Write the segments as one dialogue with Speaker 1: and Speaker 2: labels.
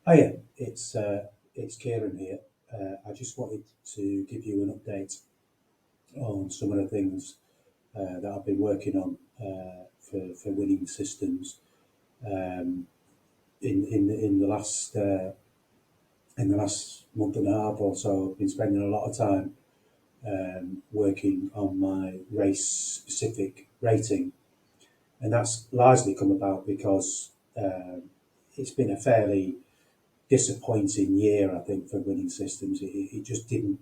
Speaker 1: Hiya, it's Kieran here. I just wanted to give you an update on some of the things that I've been working on for winning systems um, in the last month and a half or so. I've been spending a lot of time working on my race specific rating, and that's largely come about because it's been a fairly disappointing year, I think, for winning systems. It just didn't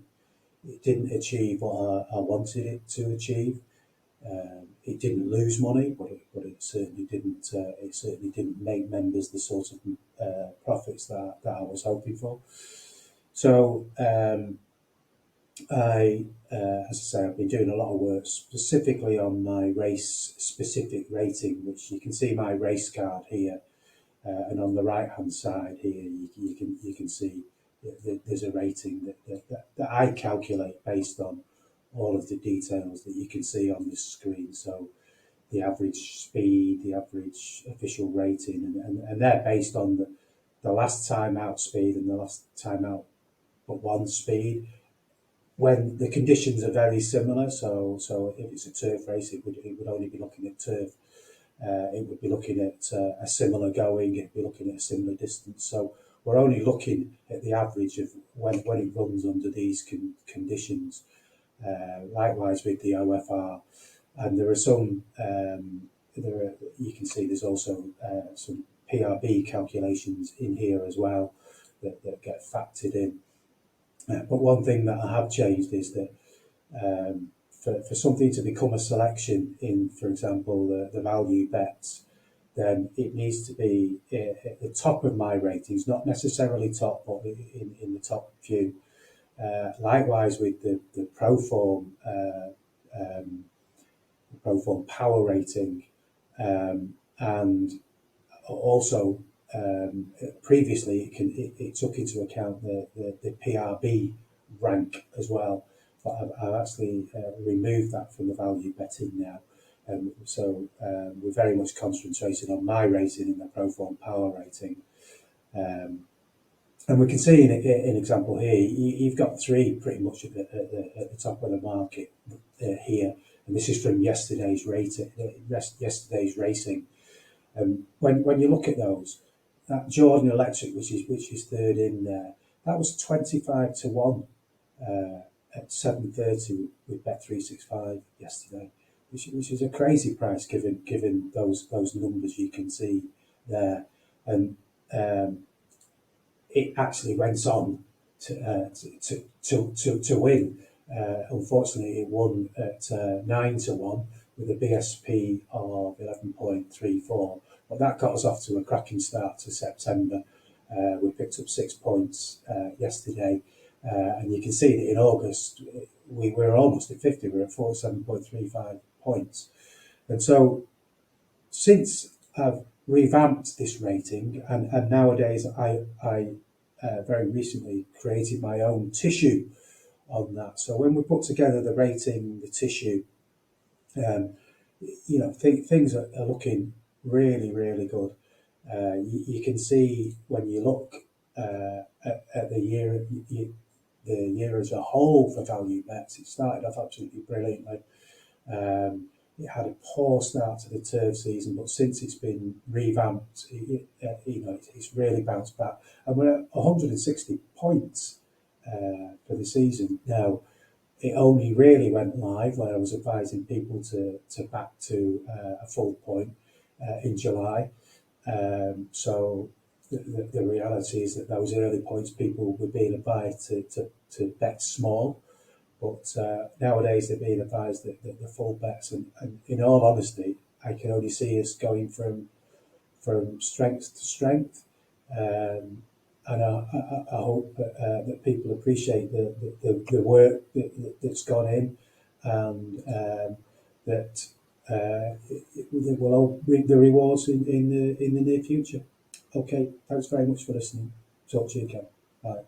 Speaker 1: achieve what I wanted it to achieve. It didn't lose money, but it certainly didn't make members the sort of profits that I was hoping for. So as I say, I've been doing a lot of work specifically on my race specific rating, which you can see my race card here. And on the right hand side here, you can see that there's a rating that I calculate based on all of the details that you can see on this screen. So the average speed, the average official rating, and they're based on the last time out speed and the last time out but one speed when the conditions are very similar. So if it's a turf race, it would only be looking at turf. It would be looking at a similar going, it'd be looking at a similar distance. So we're only looking at the average of when it runs under these conditions. Likewise with the OFR, and there are some, you can see there's also some PRB calculations in here as well that get factored in. But one thing that I have changed is that for something to become a selection in, for example, the value bets, then it needs to be at the top of my ratings, not necessarily top, but in the top few. Likewise with the Proform power rating, and also previously it took into account the PRB rank as well. But I've actually removed that from the value betting now. So we're very much concentrating on my rating in the Proform power rating. And we can see in an example here, you've got three pretty much at the top of the market here. And this is from yesterday's racing. When you look at those, that Jordan Electric, which is third in there, that was 25 to 1 at 7:30 with Bet365 yesterday, which is a crazy price given those numbers you can see there. And it actually went on to win. Unfortunately, it won at 9 to 1 with a BSP of 11.34. But that got us off to a cracking start to September. We picked up 6 points yesterday, and you can see that in August we were almost at 50. We were at 47.35 points. And so since I've revamped this rating, and nowadays I very recently created my own tissue on that. So when we put together the rating, the tissue, things are looking really, really good. You can see when you look at the year as a whole for value bets, it started off absolutely brilliantly. It had a poor start to the turf season, but since it's been revamped, it's really bounced back. And we're at 160 points for the season. Now, it only really went live when I was advising people to back to a full point in July. So the reality is that those early points, people were being advised to bet small. But nowadays they're being advised that the full bets, and in all honesty, I can only see us going from strength to strength, and I hope that people appreciate the work that's gone in, and that we'll all reap the rewards in the near future. Okay, thanks very much for listening. Talk to you again. Bye.